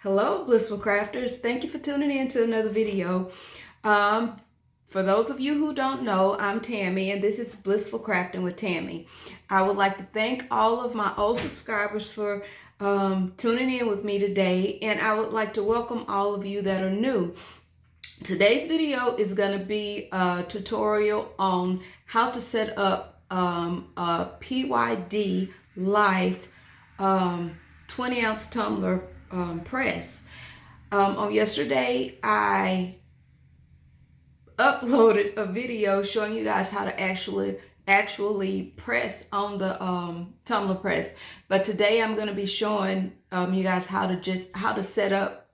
Hello, Blissful Crafters. Thank you for tuning in to another video. For those of you who don't know, I'm Tammy, and this is Blissful Crafting with Tammy. I would like to thank all of my old subscribers for tuning in with me today, and I would like to welcome all of you that are new. Today's video is going to be a tutorial on how to set up a PYD Life 20-ounce tumbler press. On yesterday, I uploaded a video showing you guys how to actually press on the tumbler press. But today I'm going to be showing you guys how to set up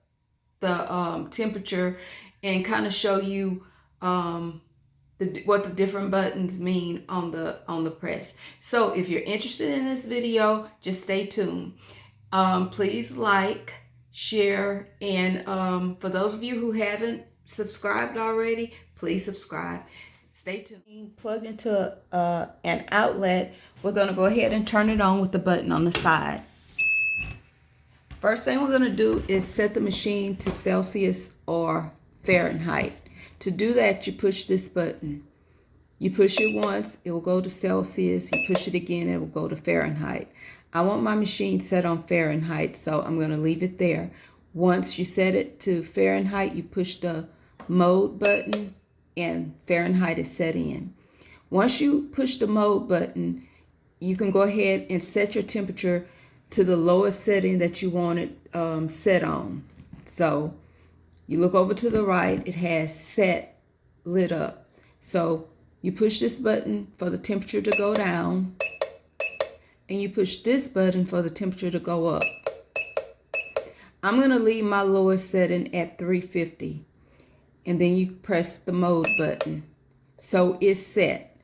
the temperature and kind of show you what the different buttons mean on the press. So if you're interested in this video, just stay tuned. Please like, share, and for those of you who haven't subscribed already, please subscribe. Stay tuned. Plugged into an outlet, we're going to go ahead and turn it on with the button on the side. First thing we're going to do is set the machine to Celsius or Fahrenheit. To do that, you push this button. You push it once, it will go to Celsius. You push it again, it will go to Fahrenheit. I want my machine set on Fahrenheit, so I'm going to leave it there. Once you set it to Fahrenheit, you push the mode button and Fahrenheit is set in. Once you push the mode button, you can go ahead and set your temperature to the lowest setting that you want it set on. So you look over to the right, it has set lit up. So you push this button for the temperature to go down, and you push this button for the temperature to go up. I'm going to leave my lowest setting at 350, and then you press the mode button. So it's set.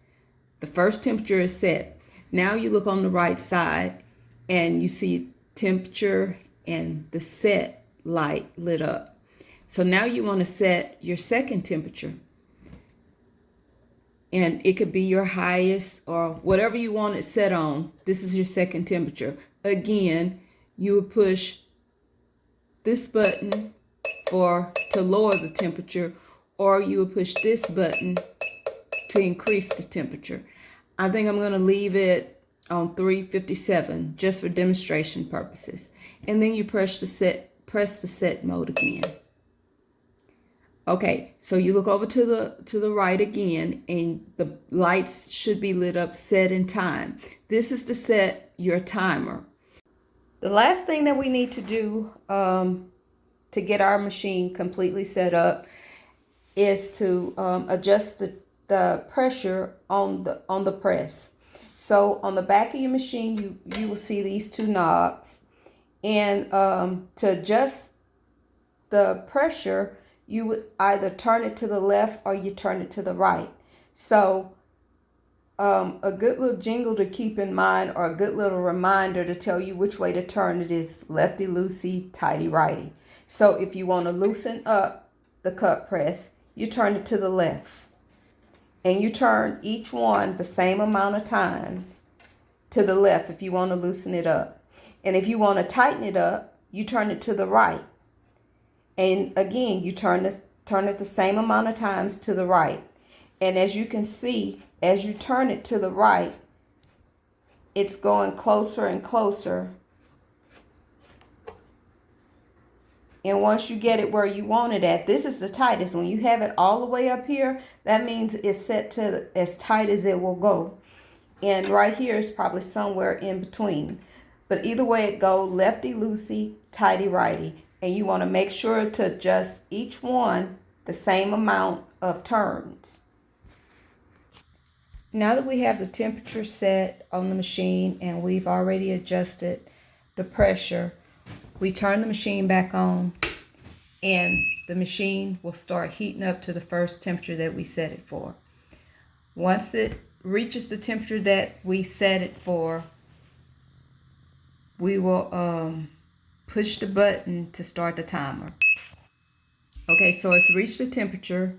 The first temperature is set. Now you look on the right side, and you see temperature and the set light lit up. So now you want to set your second temperature. And it could be your highest or whatever you want it set on. This is your second temperature. Again, you would push this button to lower the temperature, or you would push this button to increase the temperature. I think I'm going to leave it on 357 just for demonstration purposes. And then you press the set mode again. Okay, so you look over to the right again, and the lights should be lit up, set in time. This is to set your timer. The last thing that we need to do to get our machine completely set up is to adjust the pressure on the press. So on the back of your machine, you will see these two knobs, and to adjust the pressure, you would either turn it to the left or you turn it to the right. So a good little jingle to keep in mind, or a good little reminder to tell you which way to turn it, is lefty loosey, tighty righty. So if you want to loosen up the cut press, you turn it to the left. And you turn each one the same amount of times to the left if you want to loosen it up. And if you want to tighten it up, you turn it to the right. And again, you turn it the same amount of times to the right. And as you can see, as you turn it to the right, it's going closer and closer. And once you get it where you want it at, this is the tightest. When you have it all the way up here, that means it's set to as tight as it will go. And right here is probably somewhere in between. But either way it go, lefty loosey, tighty righty. And you want to make sure to adjust each one the same amount of turns. Now that we have the temperature set on the machine and we've already adjusted the pressure, we turn the machine back on, and the machine will start heating up to the first temperature that we set it for. Once it reaches the temperature that we set it for, we will push the button to start the timer. Okay, so it's reached the temperature.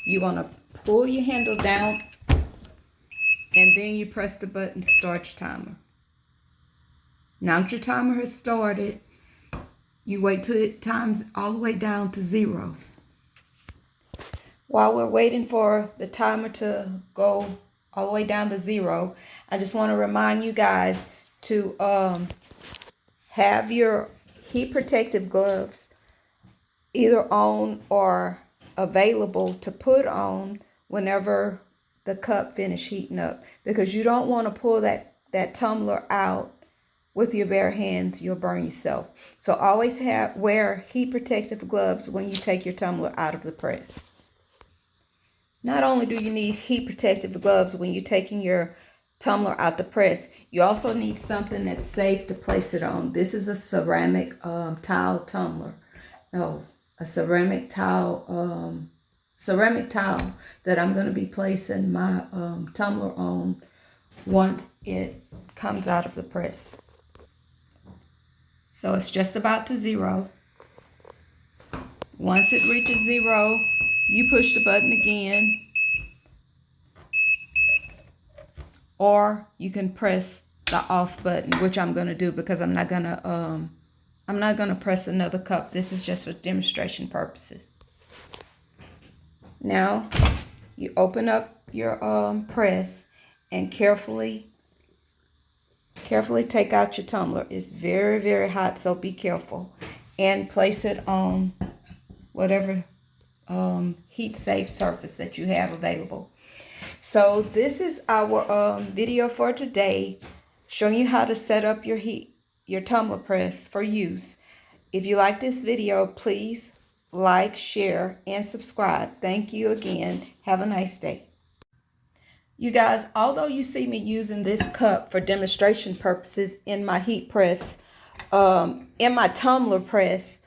You want to pull your handle down, and then you press the button to start your timer. Now that your timer has started, You wait till it times all the way down to 0. While we're waiting for the timer to go all the way down to 0, I just want to remind you guys to have your heat protective gloves either on or available to put on whenever the cup finish heating up, because you don't want to pull that tumbler out with your bare hands. You'll burn yourself. So always wear heat protective gloves when you take your tumbler out of the press. Not only do you need heat protective gloves when you're taking your tumbler out the press, you also need something that's safe to place it on. This is a ceramic tile tumbler. No, a ceramic tile that I'm going to be placing my tumbler on once it comes out of the press. So it's just about to 0. Once it reaches 0, you push the button again, or you can press the off button, which I'm going to do because I'm not going to press another cup. This is just for demonstration purposes. Now you open up your press and carefully take out your tumbler. It's very, very hot, so be careful, and place it on whatever heat safe surface that you have available. So this is our video for today, showing you how to set up your tumbler press for use. If you like this video, please like, share, and subscribe. Thank you again. Have a nice day. You guys, although you see me using this cup for demonstration purposes in my heat press, in my tumbler press,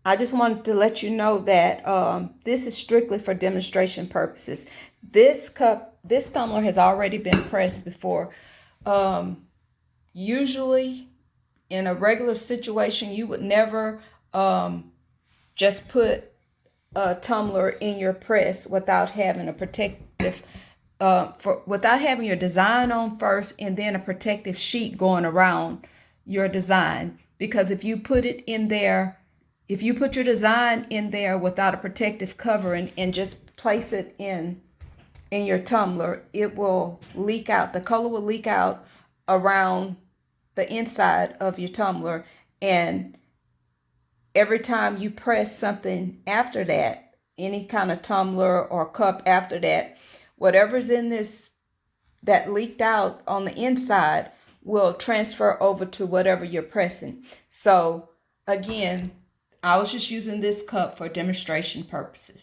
I just wanted to let you know that this is strictly for demonstration purposes. This tumbler has already been pressed before. Usually, in a regular situation, you would never just put a tumbler in your press without having a protective, without having your design on first and then a protective sheet going around your design. Because if you put it in there, if you put your design in there without a protective covering and just place it in your tumbler, it will leak out. The color will leak out around the inside of your tumbler, and every time you press something after that, any kind of tumbler or cup after that, whatever's in this that leaked out on the inside will transfer over to whatever you're pressing. So again, I was just using this cup for demonstration purposes.